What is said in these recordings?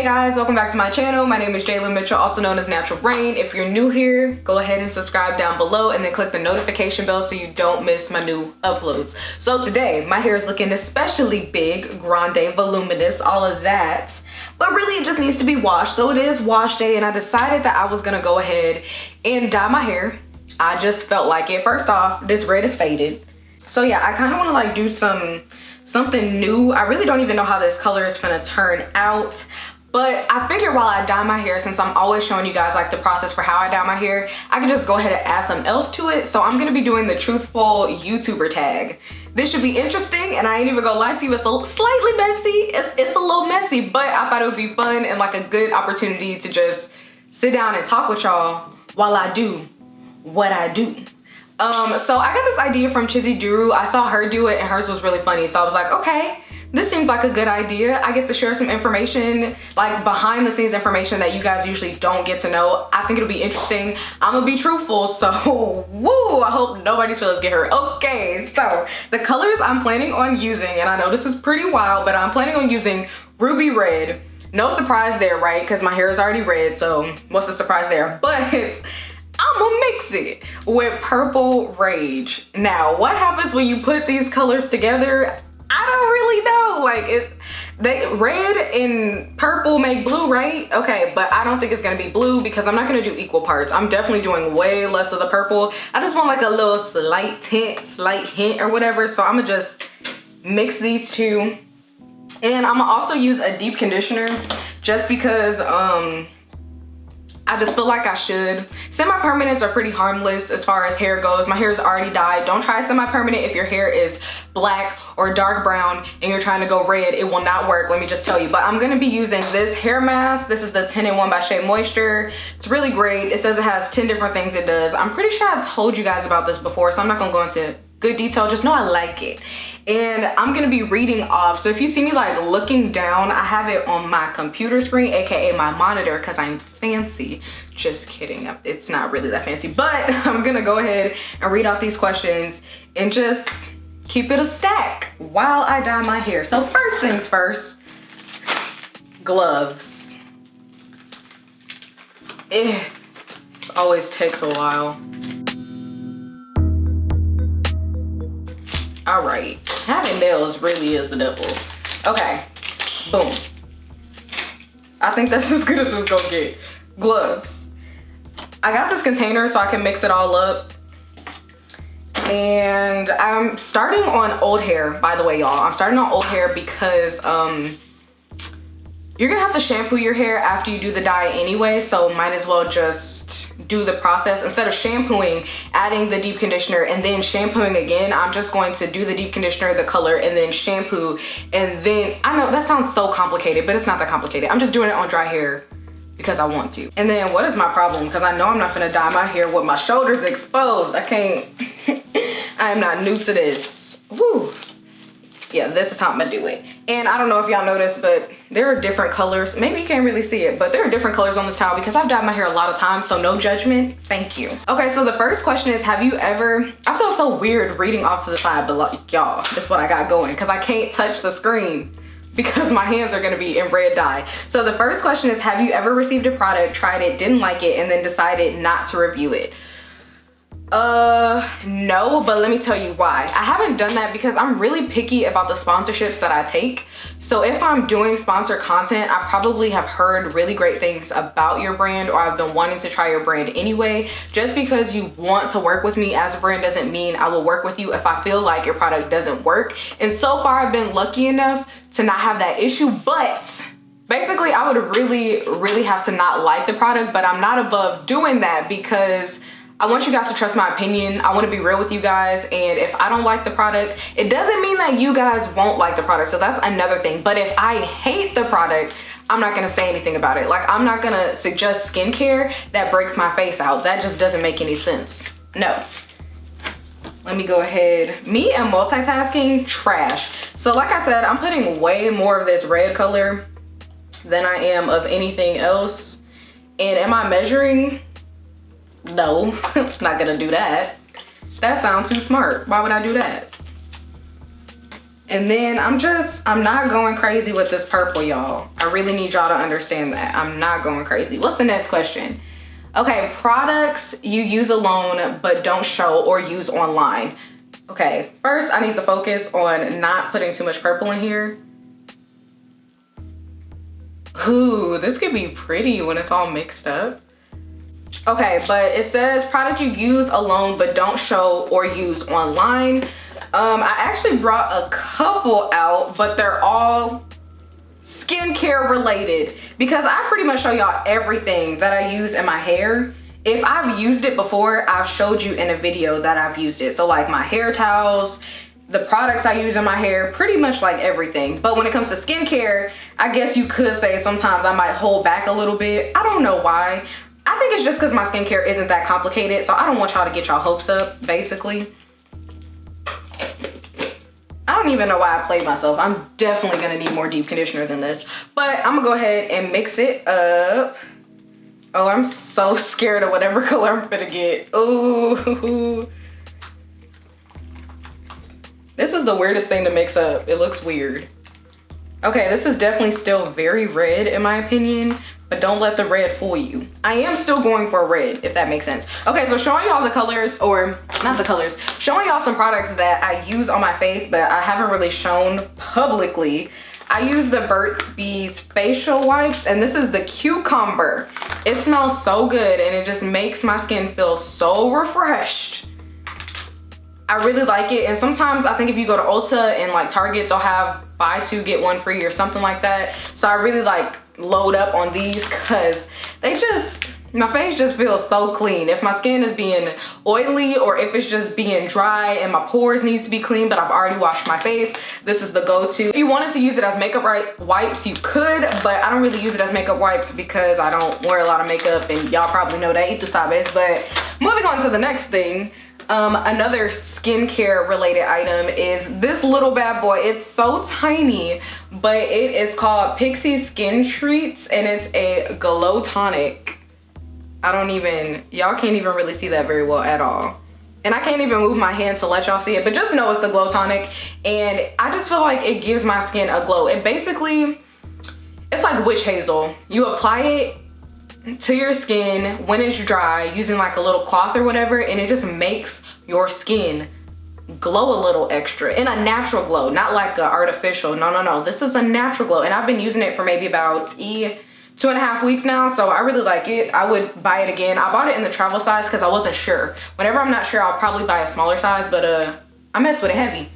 Hey guys, welcome back to my channel. My name is Jayla Mitchell, also known as NaturalReign. If you're new here, go ahead and subscribe down below and then click the notification bell so you don't miss my new uploads. So today, my hair is looking especially big, grande, voluminous, all of that. But really it just needs to be washed. So it is wash day and I decided that I was gonna go ahead and dye my hair. I just felt like it. First off, this red is faded. So yeah, I kind of want to like do something new. I really don't even know how this color is gonna turn out. But I figured while I dye my hair, since I'm always showing you guys like the process for how I dye my hair, I can just go ahead and add something else to it. So I'm gonna be doing the Truthful YouTuber tag. This should be interesting, and I ain't even gonna lie to you, it's slightly messy. It's a little messy, but I thought it would be fun and like a good opportunity to just sit down and talk with y'all while I do what I do. So I got this idea from Chizzy Duru. I saw her do it and hers was really funny. So I was like, okay, this seems like a good idea. I get to share some information, like behind the scenes information that you guys usually don't get to know. I think it'll be interesting. I'm gonna be truthful, so woo, I hope nobody's feelings get hurt. Okay, so the colors I'm planning on using, and I know this is pretty wild, but I'm planning on using ruby red. No surprise there, right? Because my hair is already red, so what's the surprise there? But I'm gonna mix it with purple rage. Now, what happens when you put these colors together? I don't really know. Like red and purple make blue, right? Okay, but I don't think it's gonna be blue because I'm not gonna do equal parts. I'm definitely doing way less of the purple. I just want like a little slight hint or whatever. So I'm gonna just mix these two. And I'm gonna also use a deep conditioner just because I just feel like I should. Semi-permanents are pretty harmless as far as hair goes. My hair is already dyed. Don't try semi-permanent if your hair is black or dark brown and you're trying to go red. It will not work, let me just tell you. But I'm gonna be using this hair mask. This is the 10-in-1 by Shea Moisture. It's really great. It says it has 10 different things it does. I'm pretty sure I've told you guys about this before, so I'm not gonna go into good detail. Just know I like it. And I'm gonna be reading off. So if you see me like looking down, I have it on my computer screen, AKA my monitor, because I'm fancy. Just kidding, it's not really that fancy, but I'm gonna go ahead and read out these questions and just keep it a stack while I dye my hair. So first things first, gloves. It always takes a while. All right, having nails really is the devil. Okay, boom. I think that's as good as it's gonna get. Gloves. I got this container so I can mix it all up. And I'm starting on old hair, by the way, y'all. I'm starting on old hair because you're gonna have to shampoo your hair after you do the dye anyway, so might as well just do the process. Instead of shampooing, adding the deep conditioner and then shampooing again, I'm just going to do the deep conditioner, the color, and then shampoo. And then, I know that sounds so complicated, but it's not that complicated. I'm just doing it on dry hair because I want to. And then what is my problem? Because I know I'm not gonna dye my hair with my shoulders exposed. I can't, I am not new to this. Woo. Yeah, this is how I'm gonna do it. And I don't know if y'all noticed, but there are different colors. Maybe you can't really see it, but there are different colors on this towel because I've dyed my hair a lot of times, so no judgment, thank you. Okay, so the first question is, have you ever, I feel so weird reading off to the side, but like, y'all, that's what I got going because I can't touch the screen because my hands are gonna be in red dye. So the first question is, have you ever received a product, tried it, didn't like it, and then decided not to review it? No, but let me tell you why. I haven't done that because I'm really picky about the sponsorships that I take. So if I'm doing sponsored content, I probably have heard really great things about your brand, or I've been wanting to try your brand anyway. Just because you want to work with me as a brand doesn't mean I will work with you if I feel like your product doesn't work. And so far I've been lucky enough to not have that issue, but basically I would really have to not like the product, but I'm not above doing that because I want you guys to trust my opinion. I want to be real with you guys, and if I don't like the product, it doesn't mean that you guys won't like the product, so that's another thing. But if I hate the product, I'm not gonna say anything about it. Like, I'm not gonna suggest skincare that breaks my face out. That just doesn't make any sense. No. Let me go ahead. Me and multitasking, trash. So like I said, I'm putting way more of this red color than I am of anything else. And am I measuring? No, not gonna do that. That sounds too smart. Why would I do that? And then I'm not going crazy with this purple, y'all. I really need y'all to understand that. I'm not going crazy. What's the next question? Okay, products you use alone but don't show or use online. Okay, first I need to focus on not putting too much purple in here. Ooh, this could be pretty when it's all mixed up. Okay, but it says product you use alone but don't show or use online. I actually brought a couple out, but they're all skincare related because I pretty much show y'all everything that I use in my hair. If I've used it before, I've showed you in a video that I've used it. So like my hair towels, the products I use in my hair, pretty much like everything. But when it comes to skincare, I guess you could say sometimes I might hold back a little bit. I don't know why. I think it's just because my skincare isn't that complicated, so I don't want y'all to get y'all hopes up, basically. I don't even know why I played myself. I'm definitely gonna need more deep conditioner than this. But I'm gonna go ahead and mix it up. Oh, I'm so scared of whatever color I'm gonna get. Ooh. This is the weirdest thing to mix up. It looks weird. Okay, this is definitely still very red in my opinion, but don't let the red fool you. I am still going for red, if that makes sense. Okay, so showing y'all the colors, or not the colors, showing y'all some products that I use on my face, but I haven't really shown publicly. I use the Burt's Bees facial wipes, and this is the cucumber. It smells so good, and it just makes my skin feel so refreshed. I really like it, and sometimes I think if you go to Ulta and like Target, they'll have buy two get one free or something like that. So I really like load up on these because they just, my face just feels so clean. If my skin is being oily or if it's just being dry and my pores need to be clean, but I've already washed my face, this is the go-to. If you wanted to use it as makeup wipes, you could, but I don't really use it as makeup wipes because I don't wear a lot of makeup, and y'all probably know that, y tú sabes. But moving on to the next thing. Another skincare related item is this little bad boy. It's so tiny, but it is called Pixie Skin Treats, and it's a glow tonic. Y'all can't even really see that very well at all. And I can't even move my hand to let y'all see it, but just know it's the glow tonic, and I just feel like it gives my skin a glow. It basically, it's like witch hazel. You apply it to your skin when it's dry using like a little cloth or whatever, and it just makes your skin glow a little extra, in a natural glow, not like an artificial. No, this is a natural glow, and I've been using it for maybe about 2.5 weeks now, so I really like it. I would buy it again. I bought it in the travel size because I wasn't sure. Whenever I'm not sure, I'll probably buy a smaller size, but I mess with it heavy.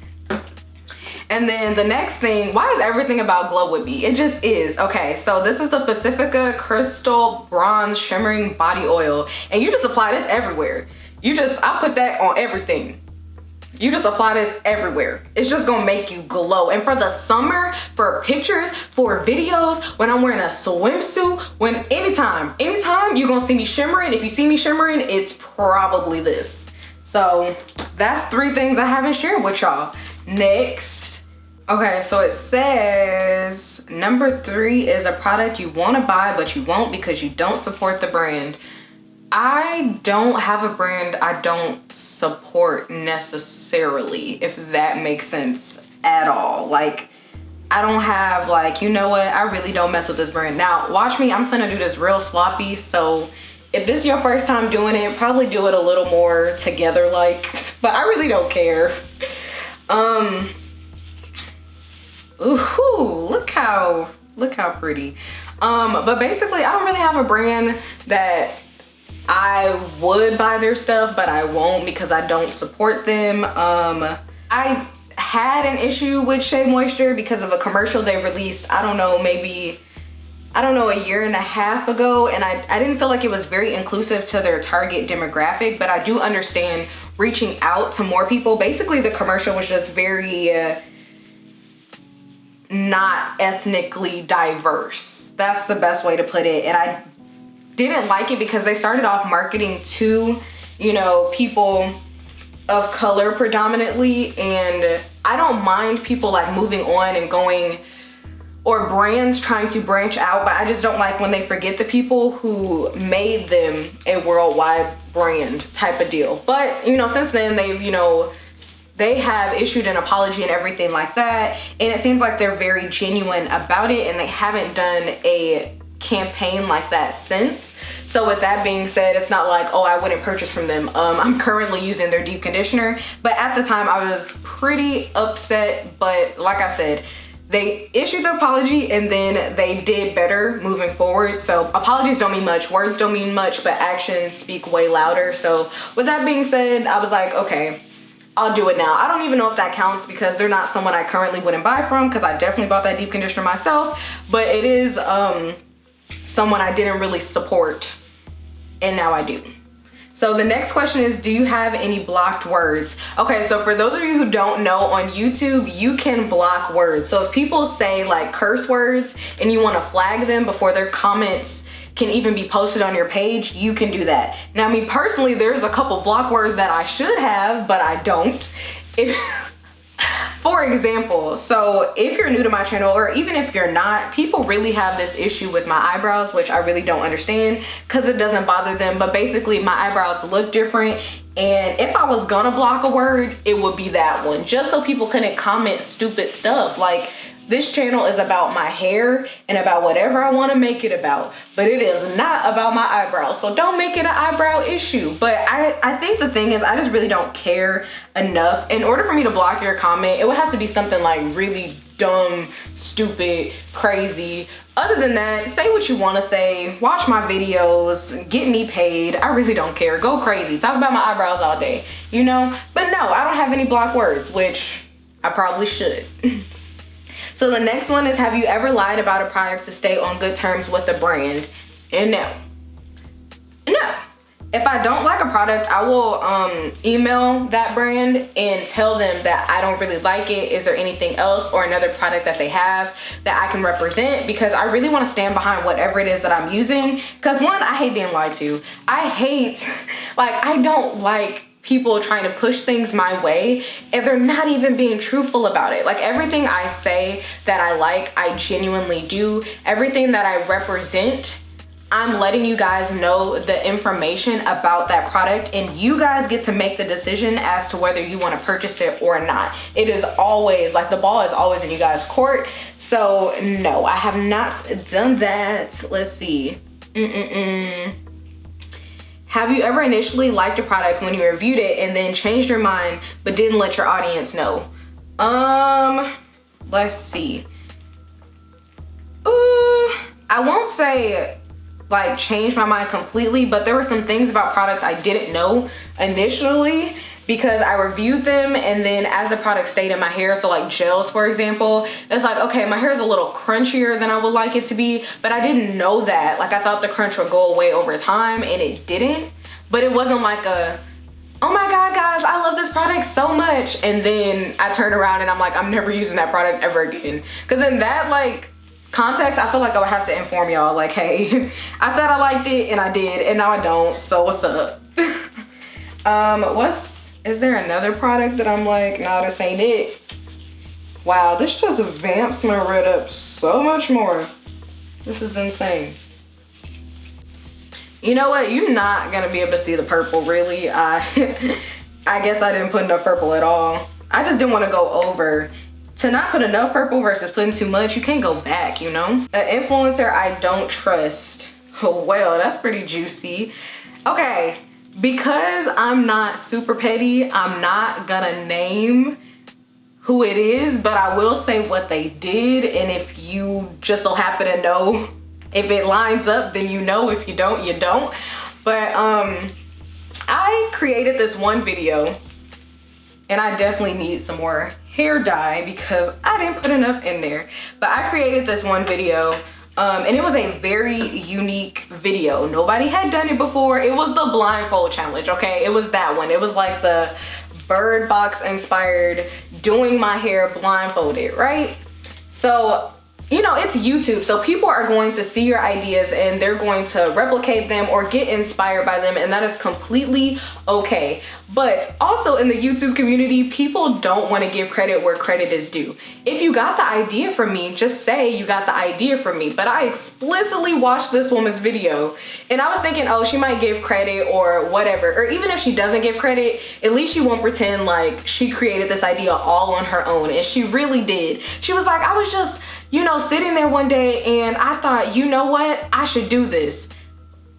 And then the next thing, why is everything about glow with me? It just is. Okay, so this is the Pacifica Crystal Bronze Shimmering Body Oil, and you just apply this everywhere. I put that on everything. You just apply this everywhere. It's just gonna make you glow. And for the summer, for pictures, for videos, when I'm wearing a swimsuit, anytime you're gonna see me shimmering. If you see me shimmering, it's probably this. So that's 3 things I haven't shared with y'all. Next. Okay, so it says number 3 is a product you want to buy but you won't because you don't support the brand. I don't have a brand I don't support necessarily, if that makes sense at all. Like, I don't have like, you know what, I really don't mess with this brand. Now watch me, I'm finna do this real sloppy, so if this is your first time doing it, probably do it a little more together like, but I really don't care. Ooh, look how pretty. But basically I don't really have a brand that I would buy their stuff, but I won't because I don't support them. I had an issue with Shea Moisture because of a commercial they released, I don't know, maybe, I don't know, 1.5 years ago, and I didn't feel like it was very inclusive to their target demographic, but I do understand reaching out to more people. Basically the commercial was just very not ethnically diverse. That's the best way to put it, and I didn't like it because they started off marketing to, you know, people of color predominantly, and I don't mind people like moving on and going, or brands trying to branch out, but I just don't like when they forget the people who made them a worldwide brand type of deal. But, you know, since then they've, you know, they have issued an apology and everything like that, and it seems like they're very genuine about it, and they haven't done a campaign like that since. So with that being said, it's not like, oh, I wouldn't purchase from them. I'm currently using their deep conditioner, but at the time I was pretty upset. But like I said, they issued the apology and then they did better moving forward. So apologies don't mean much, words don't mean much, but actions speak way louder. So with that being said, I was like, okay, I'll do it now. I don't even know if that counts because they're not someone I currently wouldn't buy from, because I definitely bought that deep conditioner myself, but it is someone I didn't really support, and now I do. So the next question is, do you have any blocked words? Okay, so for those of you who don't know, on YouTube, you can block words. So if people say like curse words and you want to flag them before their comments can even be posted on your page, you can do that. Now, me personally, there's a couple block words that I should have, but I don't. For example, so if you're new to my channel, or even if you're not, people really have this issue with my eyebrows, which I really don't understand because it doesn't bother them. But basically my eyebrows look different, and if I was gonna block a word, it would be that one, just so people couldn't comment stupid stuff. Like, this channel is about my hair and about whatever I want to make it about, but it is not about my eyebrows. So don't make it an eyebrow issue. But I think the thing is, I just really don't care enough. In order for me to block your comment, it would have to be something like really dumb, stupid, crazy. Other than that, say what you want to say, watch my videos, get me paid. I really don't care. Go crazy. Talk about my eyebrows all day, you know? But no, I don't have any block words, which I probably should. So the next one is, have you ever lied about a product to stay on good terms with the brand? And no. If I don't like a product, I will email that brand and tell them that I don't really like it. Is there anything else or another product that they have that I can represent? Because I really want to stand behind whatever it is that I'm using. Because one, I hate being lied to. I don't like people trying to push things my way and they're not even being truthful about it. Like, everything I say that I like, I genuinely do. Everything that I represent, I'm letting you guys know the information about that product, and you guys get to make the decision as to whether you want to purchase it or not. It is always, like, the ball is always in you guys' court. So no, I have not done that. Let's see. Have you ever initially liked a product when you reviewed it and then changed your mind but didn't let your audience know? Let's see. I won't say like change my mind completely, but there were some things about products I didn't know initially because I reviewed them, and then as the product stayed in my hair, so like gels, for example, it's like, okay, my hair is a little crunchier than I would like it to be, but I didn't know that. Like, I thought the crunch would go away over time, and it didn't. But it wasn't like a, oh my God, guys, I love this product so much, and then I turn around and I'm like, I'm never using that product ever again. Because in that like context, I feel like I would have to inform y'all, like, hey, I said I liked it and I did, and now I don't, so what's up? Is there another product that I'm like, nah, this ain't it? Wow, this just vamps my red up so much more. This is insane. You know what? You're not gonna be able to see the purple, really. I guess I didn't put enough purple at all. I just didn't want to go over. To not put enough purple versus putting too much, you can't go back, you know? An influencer I don't trust. Oh, well, that's pretty juicy. Okay. Because I'm not super petty, I'm not gonna name who it is, but I will say what they did, and if you just so happen to know, if it lines up, then you know. If you don't, you don't. But I created this one video, and I definitely need some more hair dye because I didn't put enough in there. But I created this one video, and it was a very unique video. Nobody had done it before. It was the blindfold challenge, okay? It was that one. It was like the Bird Box inspired doing my hair blindfolded, right? So, you know, it's YouTube, so people are going to see your ideas and they're going to replicate them or get inspired by them, and that is completely okay. But also in the YouTube community, people don't want to give credit where credit is due. If you got the idea from me, just say you got the idea from me. But I explicitly watched this woman's video and I was thinking, oh, she might give credit or whatever. Or even if she doesn't give credit, at least she won't pretend like she created this idea all on her own. And she really did. She was like, I was just, you know, sitting there one day and I thought, you know what, I should do this.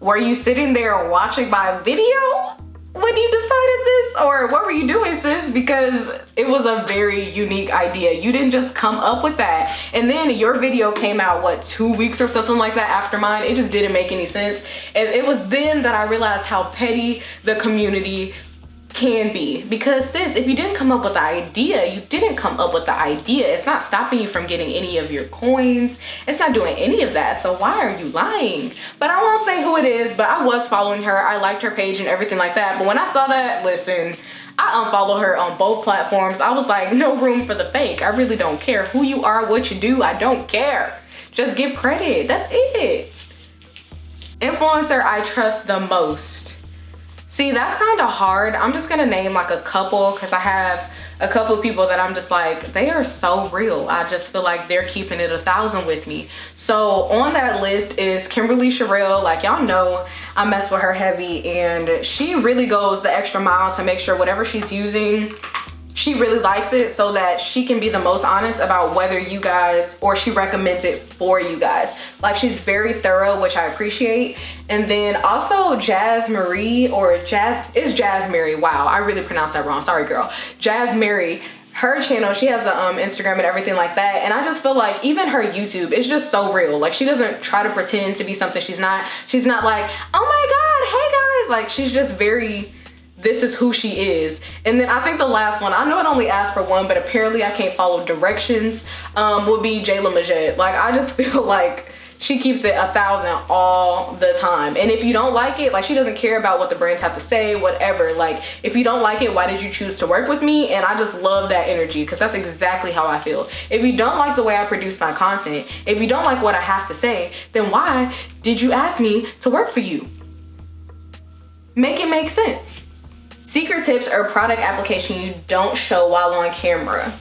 Were you sitting there watching my video when you decided this, or what were you doing, sis? Because it was a very unique idea. You didn't just come up with that. And then your video came out, what, 2 weeks or something like that after mine? It just didn't make any sense. And it was then that I realized how petty the community can be. Because sis, if you didn't come up with the idea, you didn't come up with the idea. It's not stopping you from getting any of your coins. It's not doing any of that. So why are you lying? But I won't say who it is, but I was following her. I liked her page and everything like that. But when I saw that, listen, I unfollowed her on both platforms. I was like, no room for the fake. I really don't care who you are, what you do. I don't care. Just give credit. That's it. Influencer I trust the most. See, that's kind of hard. I'm just gonna name like a couple because I have a couple of people that I'm just like, they are so real. I just feel like they're keeping it 1,000 with me. So on that list is Kimberly Sherrill. Like y'all know, I mess with her heavy and she really goes the extra mile to make sure whatever she's using, she really likes it so that she can be the most honest about whether you guys, or she recommends it for you guys. Like she's very thorough, which I appreciate. And then also Jazz Marie, or Jazz, is Jazz Mary. Wow, I really pronounced that wrong. Sorry, girl. Jazz Mary, her channel, she has a Instagram and everything like that. And I just feel like even her YouTube is just so real. Like she doesn't try to pretend to be something she's not. She's not like, oh my God, hey guys. Like she's just very, this is who she is. And then I think the last one, I know it only asked for one, but apparently I can't follow directions, would be Jayla Majette. Like I just feel like she keeps it 1,000 all the time. And if you don't like it, like she doesn't care about what the brands have to say, whatever. Like if you don't like it, why did you choose to work with me? And I just love that energy because that's exactly how I feel. If you don't like the way I produce my content, if you don't like what I have to say, then why did you ask me to work for you? Make it make sense. Secret tips or product application you don't show while on camera.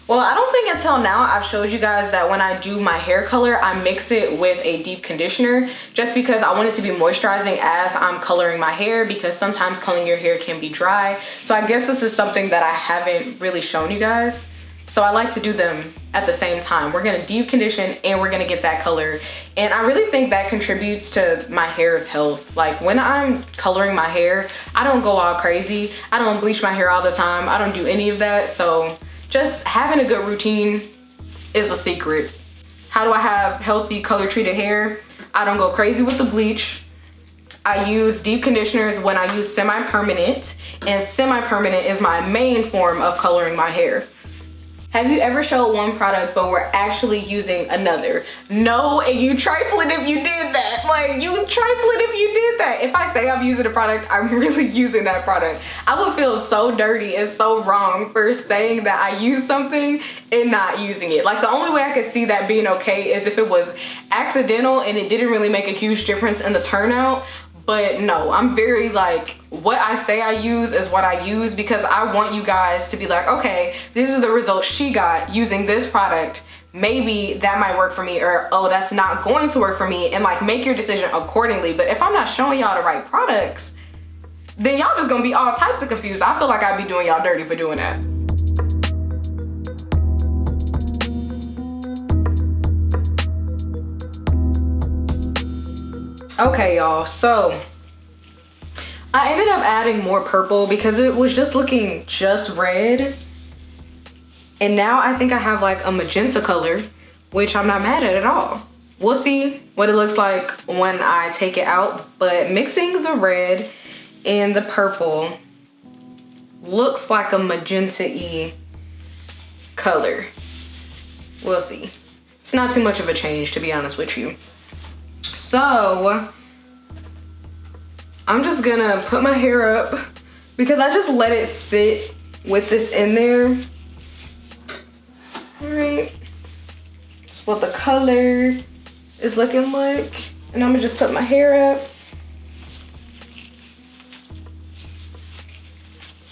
Well, I don't think until now I've showed you guys that when I do my hair color, I mix it with a deep conditioner just because I want it to be moisturizing as I'm coloring my hair, because sometimes coloring your hair can be dry. So I guess this is something that I haven't really shown you guys. So I like to do them at the same time. We're gonna deep condition and we're gonna get that color. And I really think that contributes to my hair's health. Like when I'm coloring my hair, I don't go all crazy. I don't bleach my hair all the time. I don't do any of that. So just having a good routine is a secret. How do I have healthy color treated hair? I don't go crazy with the bleach. I use deep conditioners when I use semi-permanent, and semi-permanent is my main form of coloring my hair. Have you ever showed one product but were actually using another? No, and you trifling if you did that. Like you trifling if you did that. If I say I'm using a product, I'm really using that product. I would feel so dirty and so wrong for saying that I use something and not using it. Like the only way I could see that being okay is if it was accidental and it didn't really make a huge difference in the turnout. But no, I'm very like, what I say I use is what I use, because I want you guys to be like, okay, these are the results she got using this product. Maybe that might work for me, or oh, that's not going to work for me, and like make your decision accordingly. But if I'm not showing y'all the right products, then y'all just gonna be all types of confused. I feel like I'd be doing y'all dirty for doing that. Okay, y'all, so I ended up adding more purple because it was just looking just red. And now I think I have like a magenta color, which I'm not mad at all. We'll see what it looks like when I take it out, but mixing the red and the purple looks like a magenta-y color. We'll see. It's not too much of a change, to be honest with you. So I'm just gonna put my hair up because I just let it sit with this in there. All right, that's what the color is looking like. And I'm gonna just put my hair up.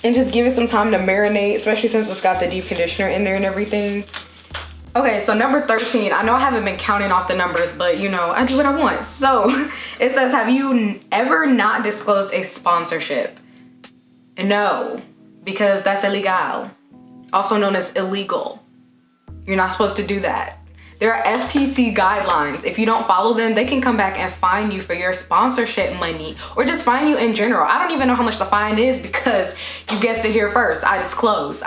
and just give it some time to marinate, especially since it's got the deep conditioner in there and everything. Okay, so number 13, I know I haven't been counting off the numbers, but you know, I do what I want. So it says, have you ever not disclosed a sponsorship? No, because that's illegal, also known as illegal. You're not supposed to do that. There are FTC guidelines. If you don't follow them, they can come back and fine you for your sponsorship money, or just fine you in general. I don't even know how much the fine is because you guessed it here first. I disclose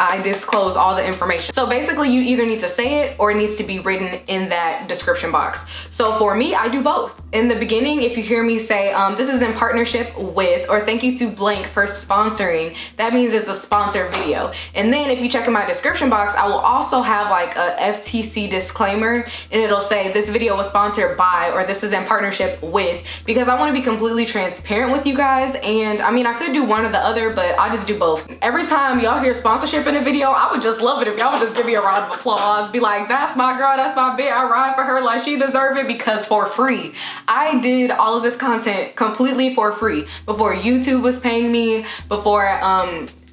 all the information. So basically you either need to say it or it needs to be written in that description box. So for me, I do both. In the beginning, if you hear me say, this is in partnership with, or thank you to blank for sponsoring, that means it's a sponsored video. And then if you check in my description box, I will also have like a FTC disclaimer, and it'll say this video was sponsored by, or this is in partnership with, because I want to be completely transparent with you guys. And I mean, I could do one or the other, but I just do both. Every time y'all hear sponsorship in a video, I would just love it if y'all would just give me a round of applause, be like, that's my girl, that's my bitch, I ride for her like she deserve it, because for free. I did all of this content completely for free before YouTube was paying me, before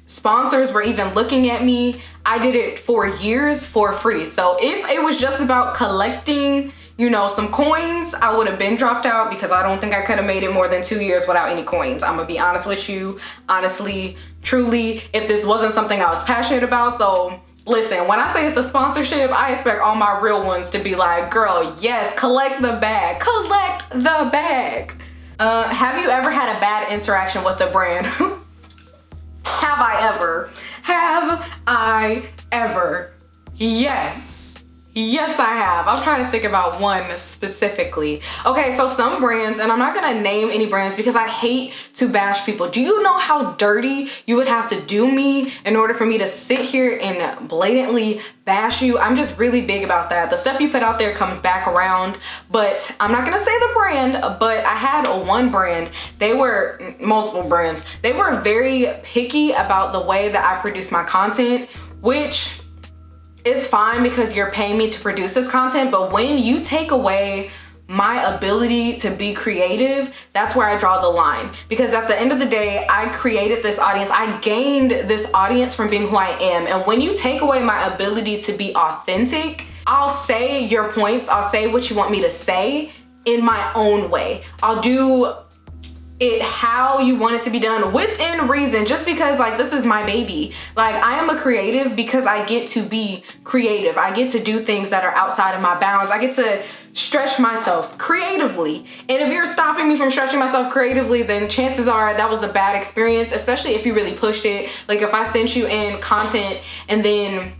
sponsors were even looking at me. I did it for years for free. So if it was just about collecting, you know, some coins, I would have been dropped out, because I don't think I could have made it more than 2 years without any coins. I'm gonna be honest with you, honestly, truly, if this wasn't something I was passionate about. So listen, when I say it's a sponsorship, I expect all my real ones to be like, girl, yes, collect the bag, collect the bag. Have you ever had a bad interaction with a brand? Have I ever? Have I ever? Yes. Yes, I have. I'm trying to think about one specifically. Okay, so some brands, and I'm not gonna name any brands because I hate to bash people. Do you know how dirty you would have to do me in order for me to sit here and blatantly bash you? I'm just really big about that. The stuff you put out there comes back around, but I'm not gonna say the brand, but I had one brand. They were multiple brands. They were very picky about the way that I produce my content, which is fine because you're paying me to produce this content. But when you take away my ability to be creative, that's where I draw the line. Because at the end of the day, I created this audience. I gained this audience from being who I am. And when you take away my ability to be authentic, I'll say your points, I'll say what you want me to say in my own way. I'll do it how you want it to be done within reason, just because like this is my baby. Like I am a creative because I get to be creative. I get to do things that are outside of my bounds. I get to stretch myself creatively. And if you're stopping me from stretching myself creatively, then chances are that was a bad experience, especially if you really pushed it. Like if I sent you in content and then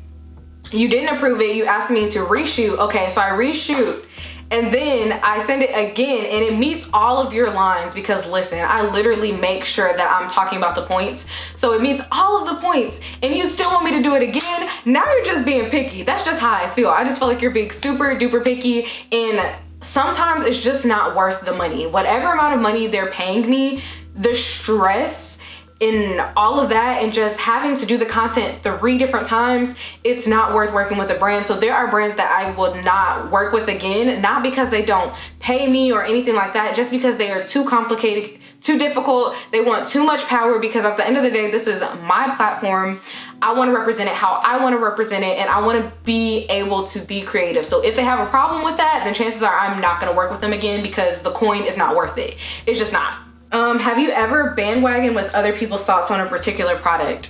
you didn't approve it, you asked me to reshoot. Okay, so I reshoot. And then I send it again and it meets all of your lines, because listen, I literally make sure that I'm talking about the points. So it meets all of the points and you still want me to do it again? Now you're just being picky. That's just how I feel. I just feel like you're being super duper picky, and sometimes it's just not worth the money. Whatever amount of money they're paying me, the stress in all of that and just having to do the content 3 different times, it's not worth working with a brand. So there are brands that I will not work with again, not because they don't pay me or anything like that, just because they are too complicated, too difficult. They want too much power, because at the end of the day, this is my platform. I want to represent it how I want to represent it, and I want to be able to be creative. So if they have a problem with that, then chances are I'm not going to work with them again, because the coin is not worth it. It's just not. Have you ever bandwagoned with other people's thoughts on a particular product?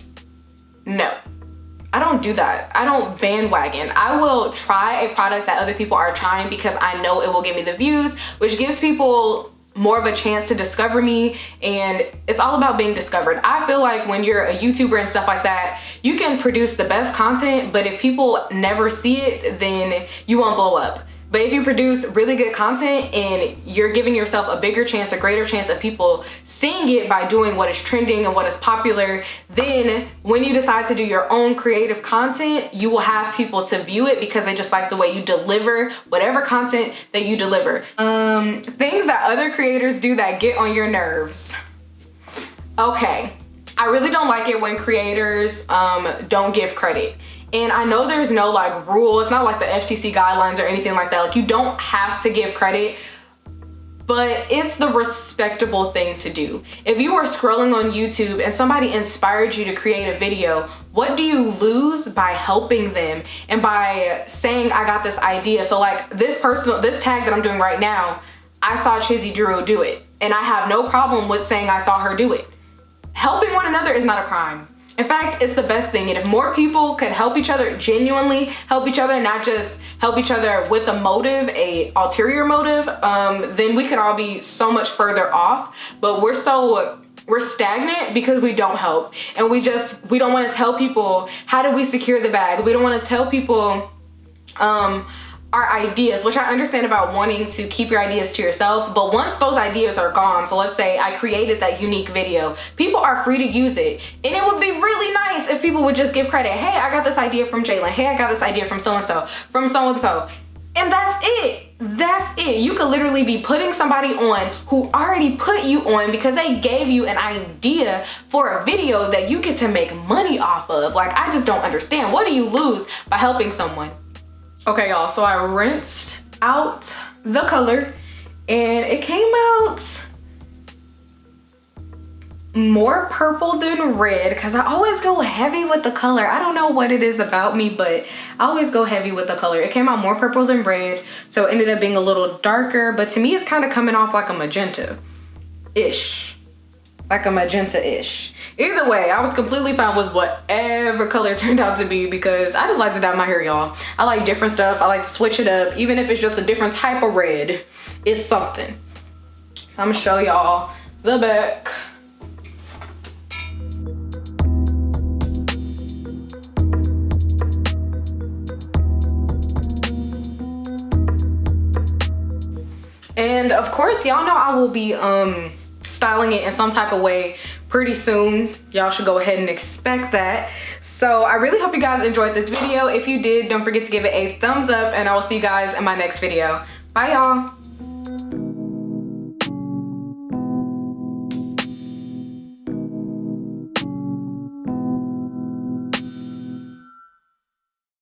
No, I don't do that. I don't bandwagon. I will try a product that other people are trying because I know it will give me the views, which gives people more of a chance to discover me, and it's all about being discovered. I feel like when you're a YouTuber and stuff like that, you can produce the best content, but if people never see it, then you won't blow up. But if you produce really good content and you're giving yourself a bigger chance, a greater chance of people seeing it by doing what is trending and what is popular, then when you decide to do your own creative content, you will have people to view it because they just like the way you deliver whatever content that you deliver. Things that other creators do that get on your nerves. Okay, I really don't like it when creators don't give credit. And I know there's no like rule. It's not like the FTC guidelines or anything like that. Like you don't have to give credit. but it's the respectable thing to do. If you are scrolling on YouTube and somebody inspired you to create a video, what do you lose by helping them and by saying, I got this idea? So like this tag that I'm doing right now, I saw Chizzy Drew do it, and I have no problem with saying I saw her do it. Helping one another is not a crime. In fact, it's the best thing. And if more people could help each other, genuinely help each other, not just help each other with a motive, a ulterior motive, then we could all be so much further off. But we're stagnant because we don't help. And we don't want to tell people, how do we secure the bag? We don't want to tell people our ideas, which I understand about wanting to keep your ideas to yourself, but once those ideas are gone, so let's say I created that unique video, people are free to use it. And it would be really nice if people would just give credit. Hey, I got this idea from Jalen. Hey, I got this idea from so-and-so, from so-and-so. And that's it. That's it. You could literally be putting somebody on who already put you on because they gave you an idea for a video that you get to make money off of. Like, I just don't understand. What do you lose by helping someone? Okay, y'all, so I rinsed out the color and it came out more purple than red because I always go heavy with the color. I don't know what it is about me, but I always go heavy with the color. It came out more purple than red, so it ended up being a little darker, but to me it's kind of coming off like a magenta-ish. Like a magenta-ish. Either way, I was completely fine with whatever color it turned out to be because I just like to dye my hair, y'all. I like different stuff. I like to switch it up. Even if it's just a different type of red, it's something. So I'm gonna show y'all the back. And of course, y'all know I will be styling it in some type of way pretty soon. Y'all should go ahead and expect that. So I really hope you guys enjoyed this video. If you did, don't forget to give it a thumbs up, and I will see you guys in my next video. Bye, y'all.